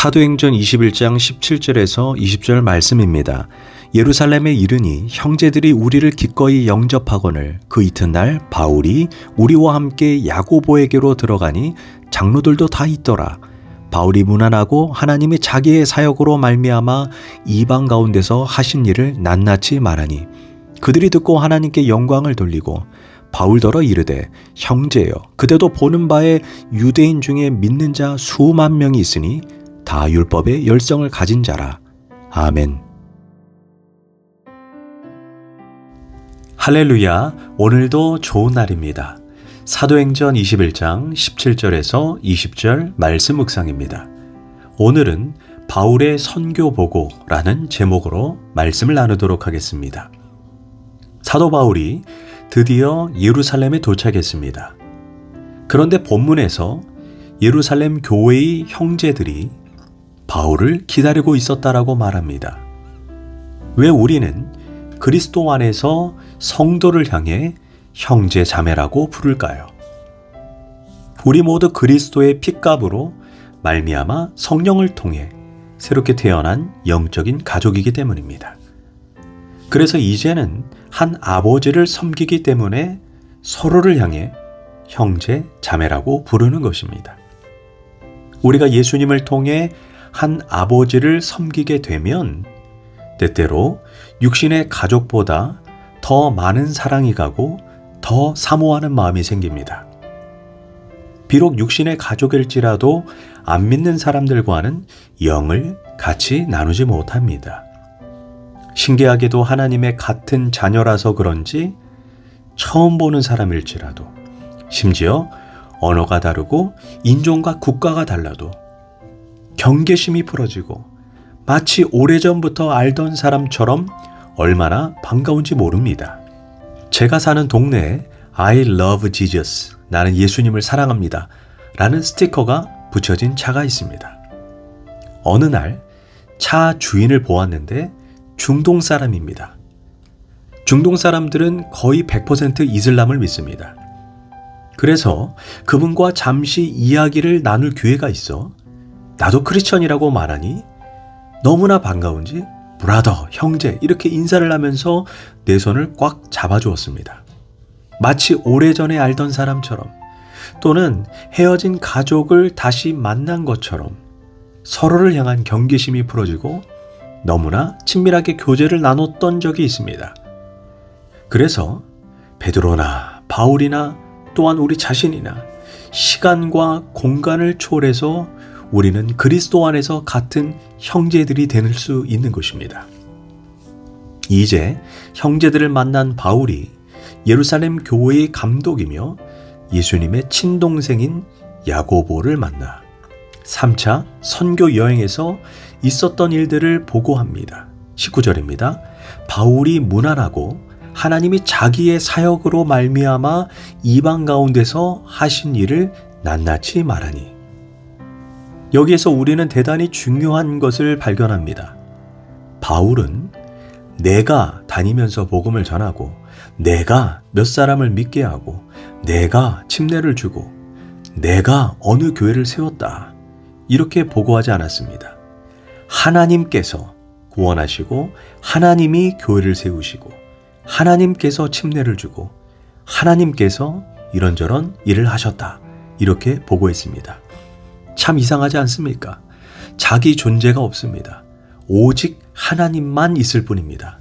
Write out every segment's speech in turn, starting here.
사도행전 21장 17절에서 20절 말씀입니다. 예루살렘에 이르니 형제들이 우리를 기꺼이 영접하거늘 그 이튿날 바울이 우리와 함께 야고보에게로 들어가니 장로들도 다 있더라. 바울이 문안하고 하나님이 자기의 사역으로 말미암아 이방 가운데서 하신 일을 낱낱이 말하니 그들이 듣고 하나님께 영광을 돌리고 바울더러 이르되 형제여 그대도 보는 바에 유대인 중에 믿는 자 수만 명이 있으니 다 율법의 열성을 가진 자라. 아멘. 할렐루야, 오늘도 좋은 날입니다. 사도행전 21장 17절에서 20절 말씀 묵상입니다. 오늘은 바울의 선교보고라는 제목으로 말씀을 나누도록 하겠습니다. 사도 바울이 드디어 예루살렘에 도착했습니다. 그런데 본문에서 예루살렘 교회의 형제들이 바울을 기다리고 있었다라고 말합니다. 왜 우리는 그리스도 안에서 성도를 향해 형제 자매라고 부를까요? 우리 모두 그리스도의 핏값으로 말미암아 성령을 통해 새롭게 태어난 영적인 가족이기 때문입니다. 그래서 이제는 한 아버지를 섬기기 때문에 서로를 향해 형제 자매라고 부르는 것입니다. 우리가 예수님을 통해 한 아버지를 섬기게 되면 때때로 육신의 가족보다 더 많은 사랑이 가고 더 사모하는 마음이 생깁니다. 비록 육신의 가족일지라도 안 믿는 사람들과는 영을 같이 나누지 못합니다. 신기하게도 하나님의 같은 자녀라서 그런지 처음 보는 사람일지라도 심지어 언어가 다르고 인종과 국가가 달라도 경계심이 풀어지고 마치 오래전부터 알던 사람처럼 얼마나 반가운지 모릅니다. 제가 사는 동네에 I love Jesus, 나는 예수님을 사랑합니다 라는 스티커가 붙여진 차가 있습니다. 어느 날 차 주인을 보았는데 중동 사람입니다. 중동 사람들은 거의 100% 이슬람을 믿습니다. 그래서 그분과 잠시 이야기를 나눌 기회가 있어 나도 크리스천이라고 말하니 너무나 반가운지 브라더, 형제 이렇게 인사를 하면서 내 손을 꽉 잡아주었습니다. 마치 오래전에 알던 사람처럼 또는 헤어진 가족을 다시 만난 것처럼 서로를 향한 경계심이 풀어지고 너무나 친밀하게 교제를 나눴던 적이 있습니다. 그래서 베드로나 바울이나 또한 우리 자신이나 시간과 공간을 초월해서 우리는 그리스도 안에서 같은 형제들이 될 수 있는 것입니다. 이제 형제들을 만난 바울이 예루살렘 교회의 감독이며 예수님의 친동생인 야고보를 만나 3차 선교 여행에서 있었던 일들을 보고합니다. 19절입니다. 바울이 문안하고 하나님이 자기의 사역으로 말미암아 이방 가운데서 하신 일을 낱낱이 말하니 여기에서 우리는 대단히 중요한 것을 발견합니다. 바울은 내가 다니면서 복음을 전하고 내가 몇 사람을 믿게 하고 내가 침례를 주고 내가 어느 교회를 세웠다 이렇게 보고하지 않았습니다. 하나님께서 구원하시고 하나님이 교회를 세우시고 하나님께서 침례를 주고 하나님께서 이런저런 일을 하셨다 이렇게 보고했습니다. 참 이상하지 않습니까? 자기 존재가 없습니다. 오직 하나님만 있을 뿐입니다.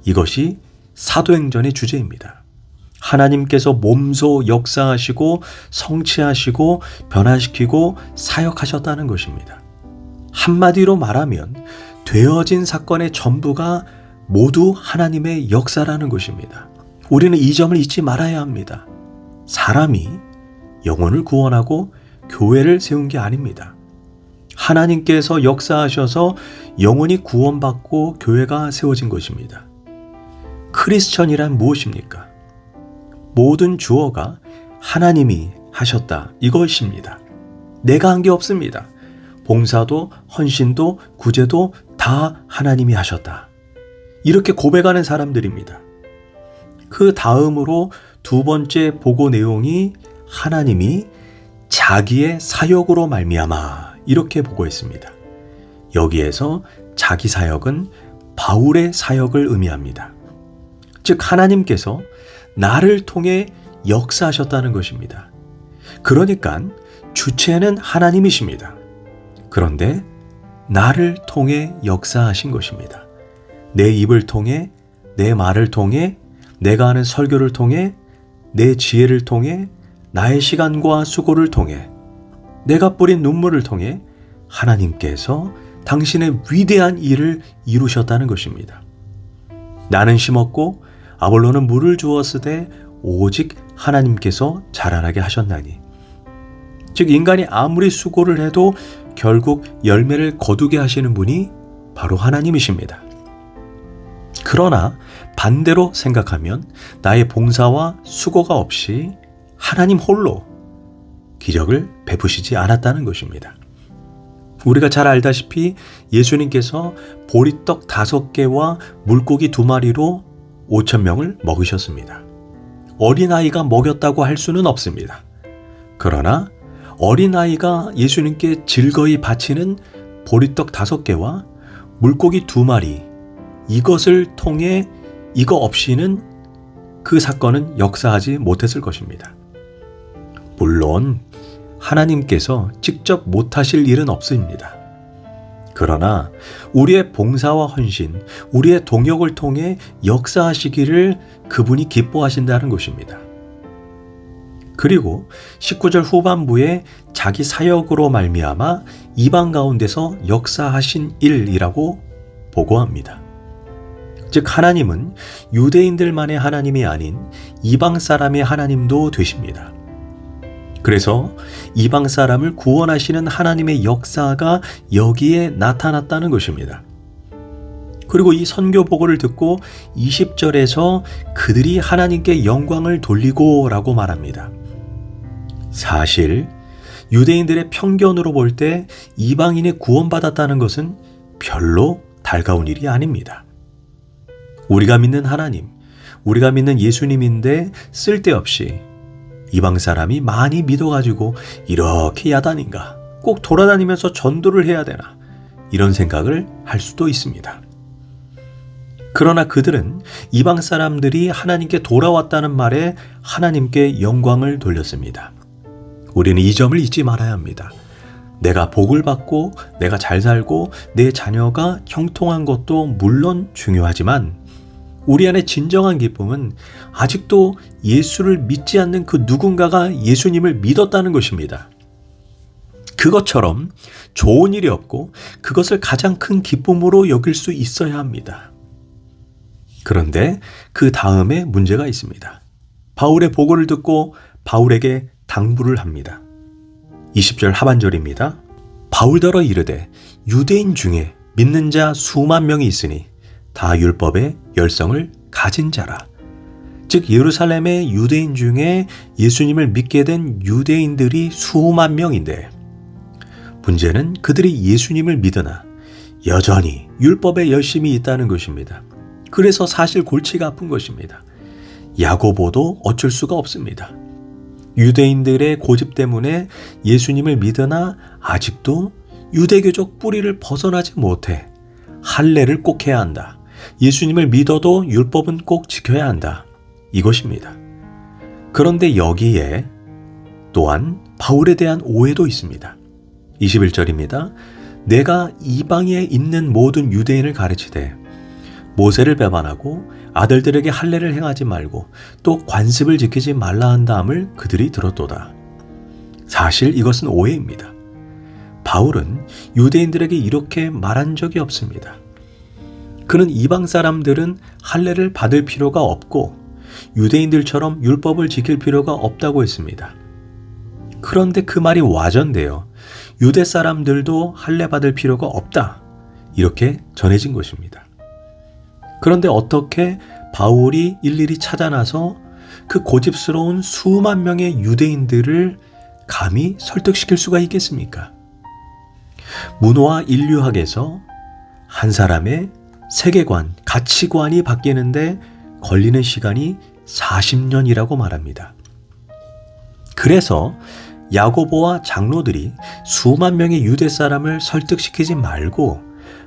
이것이 사도행전의 주제입니다. 하나님께서 몸소 역사하시고 성취하시고 변화시키고 사역하셨다는 것입니다. 한마디로 말하면 되어진 사건의 전부가 모두 하나님의 역사라는 것입니다. 우리는 이 점을 잊지 말아야 합니다. 사람이 영혼을 구원하고 교회를 세운 게 아닙니다. 하나님께서 역사하셔서 영혼이 구원받고 교회가 세워진 것입니다. 크리스천이란 무엇입니까? 모든 주어가 하나님이 하셨다 이것입니다. 내가 한 게 없습니다. 봉사도 헌신도 구제도 다 하나님이 하셨다. 이렇게 고백하는 사람들입니다. 그 다음으로 두 번째 보고 내용이 하나님이 자기의 사역으로 말미암아 이렇게 보고했습니다. 여기에서 자기 사역은 바울의 사역을 의미합니다. 즉 하나님께서 나를 통해 역사하셨다는 것입니다. 그러니까 주체는 하나님이십니다. 그런데 나를 통해 역사하신 것입니다. 내 입을 통해, 내 말을 통해, 내가 하는 설교를 통해, 내 지혜를 통해, 나의 시간과 수고를 통해, 내가 뿌린 눈물을 통해 하나님께서 당신의 위대한 일을 이루셨다는 것입니다. 나는 심었고 아볼로는 물을 주었으되 오직 하나님께서 자라나게 하셨나니. 즉 인간이 아무리 수고를 해도 결국 열매를 거두게 하시는 분이 바로 하나님이십니다. 그러나 반대로 생각하면 나의 봉사와 수고가 없이 하나님 홀로 기적을 베푸시지 않았다는 것입니다. 우리가 잘 알다시피 예수님께서 보리떡 5개와 물고기 2마리로 5,000명을 먹으셨습니다. 어린아이가 먹였다고 할 수는 없습니다. 그러나 어린아이가 예수님께 즐거이 바치는 보리떡 5개와 물고기 2마리, 이것을 통해 이거 없이는 그 사건은 역사하지 못했을 것입니다. 물론 하나님께서 직접 못하실 일은 없습니다. 그러나 우리의 봉사와 헌신, 우리의 동역을 통해 역사하시기를 그분이 기뻐하신다는 것입니다. 그리고 19절 후반부에 자기 사역으로 말미암아 이방 가운데서 역사하신 일이라고 보고합니다. 즉 하나님은 유대인들만의 하나님이 아닌 이방 사람의 하나님도 되십니다. 그래서 이방 사람을 구원하시는 하나님의 역사가 여기에 나타났다는 것입니다. 그리고 이 선교 보고를 듣고 20절에서 그들이 하나님께 영광을 돌리고 라고 말합니다. 사실 유대인들의 편견으로 볼 때 이방인이 구원받았다는 것은 별로 달가운 일이 아닙니다. 우리가 믿는 하나님, 우리가 믿는 예수님인데 쓸데없이 이방 사람이 많이 믿어가지고 이렇게 야단인가? 꼭 돌아다니면서 전도를 해야 되나? 이런 생각을 할 수도 있습니다. 그러나 그들은 이방 사람들이 하나님께 돌아왔다는 말에 하나님께 영광을 돌렸습니다. 우리는 이 점을 잊지 말아야 합니다. 내가 복을 받고 내가 잘 살고 내 자녀가 형통한 것도 물론 중요하지만 우리 안에 진정한 기쁨은 아직도 예수를 믿지 않는 그 누군가가 예수님을 믿었다는 것입니다. 그것처럼 좋은 일이 없고 그것을 가장 큰 기쁨으로 여길 수 있어야 합니다. 그런데 그 다음에 문제가 있습니다. 바울의 보고를 듣고 바울에게 당부를 합니다. 20절 하반절입니다. 바울더러 이르되 유대인 중에 믿는 자 수만 명이 있으니 다 율법의 열성을 가진 자라. 즉 예루살렘의 유대인 중에 예수님을 믿게 된 유대인들이 수만 명인데 문제는 그들이 예수님을 믿으나 여전히 율법에 열심이 있다는 것입니다. 그래서 사실 골치가 아픈 것입니다. 야고보도 어쩔 수가 없습니다. 유대인들의 고집 때문에 예수님을 믿으나 아직도 유대교적 뿌리를 벗어나지 못해 할례를 꼭 해야 한다. 예수님을 믿어도 율법은 꼭 지켜야 한다. 이것입니다. 그런데 여기에 또한 바울에 대한 오해도 있습니다. 21절입니다. 내가 이방에 있는 모든 유대인을 가르치되 모세를 배반하고 아들들에게 할례를 행하지 말고 또 관습을 지키지 말라 한다함을 그들이 들었도다. 사실 이것은 오해입니다. 바울은 유대인들에게 이렇게 말한 적이 없습니다. 그는 이방 사람들은 할례를 받을 필요가 없고 유대인들처럼 율법을 지킬 필요가 없다고 했습니다. 그런데 그 말이 와전되어 유대 사람들도 할례 받을 필요가 없다. 이렇게 전해진 것입니다. 그런데 어떻게 바울이 일일이 찾아나서 그 고집스러운 수만 명의 유대인들을 감히 설득시킬 수가 있겠습니까? 문화와 인류학에서 한 사람의 세계관, 가치관이 바뀌는데 걸리는 시간이 40년이라고 말합니다. 그래서 야고보와 장로들이 수만 명의 유대 사람을 설득시키지 말고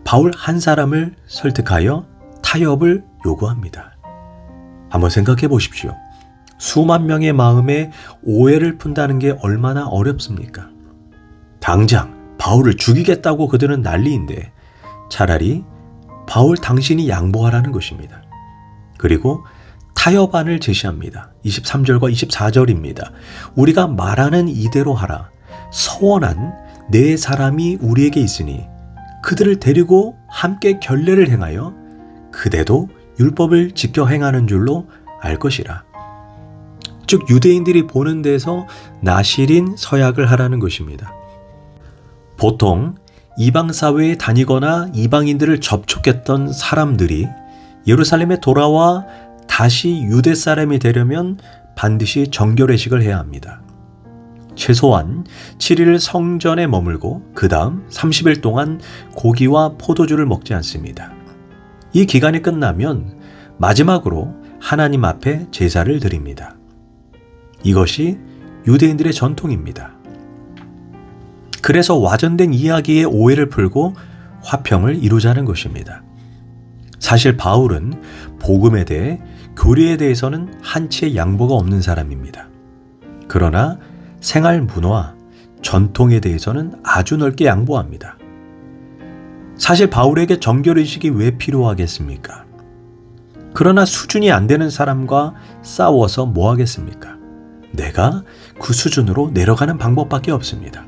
바울 한 사람을 설득하여 타협을 요구합니다. 한번 생각해 보십시오. 수만 명의 마음에 오해를 푼다는 게 얼마나 어렵습니까? 당장 바울을 죽이겠다고 그들은 난리인데 차라리 바울 당신이 양보하라는 것입니다. 그리고 타협안을 제시합니다. 23절과 24절입니다. 우리가 말하는 이대로 하라. 서원한 네 사람이 우리에게 있으니 그들을 데리고 함께 결례를 행하여 그대도 율법을 지켜 행하는 줄로 알 것이라. 즉 유대인들이 보는 데서 나실인 서약을 하라는 것입니다. 보통 이방 사회에 다니거나 이방인들을 접촉했던 사람들이 예루살렘에 돌아와 다시 유대 사람이 되려면 반드시 정결회식을 해야 합니다. 최소한 7일 성전에 머물고 그 다음 30일 동안 고기와 포도주를 먹지 않습니다. 이 기간이 끝나면 마지막으로 하나님 앞에 제사를 드립니다. 이것이 유대인들의 전통입니다. 그래서 와전된 이야기의 오해를 풀고 화평을 이루자는 것입니다. 사실 바울은 복음에 대해 교리에 대해서는 한치의 양보가 없는 사람입니다. 그러나 생활 문화, 전통에 대해서는 아주 넓게 양보합니다. 사실 바울에게 정결의식이 왜 필요하겠습니까? 그러나 수준이 안 되는 사람과 싸워서 뭐 하겠습니까? 내가 그 수준으로 내려가는 방법밖에 없습니다.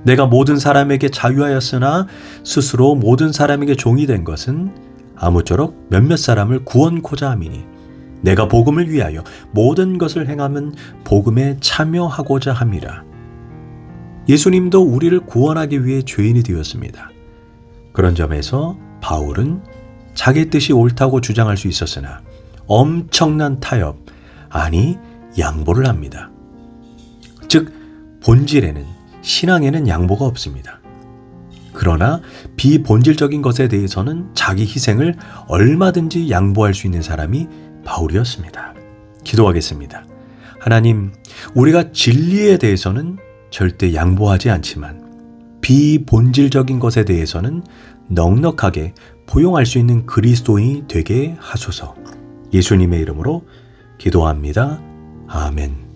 내가 모든 사람에게 자유하였으나 스스로 모든 사람에게 종이 된 것은 아무쪼록 몇몇 사람을 구원코자 함이니 내가 복음을 위하여 모든 것을 행함은 복음에 참여하고자 함이라. 예수님도 우리를 구원하기 위해 죄인이 되었습니다. 그런 점에서 바울은 자기 뜻이 옳다고 주장할 수 있었으나 엄청난 타협, 아니 양보를 합니다. 즉 본질에는, 신앙에는 양보가 없습니다. 그러나 비본질적인 것에 대해서는 자기 희생을 얼마든지 양보할 수 있는 사람이 바울이었습니다. 기도하겠습니다. 하나님, 우리가 진리에 대해서는 절대 양보하지 않지만 비본질적인 것에 대해서는 넉넉하게 포용할 수 있는 그리스도인이 되게 하소서. 예수님의 이름으로 기도합니다. 아멘.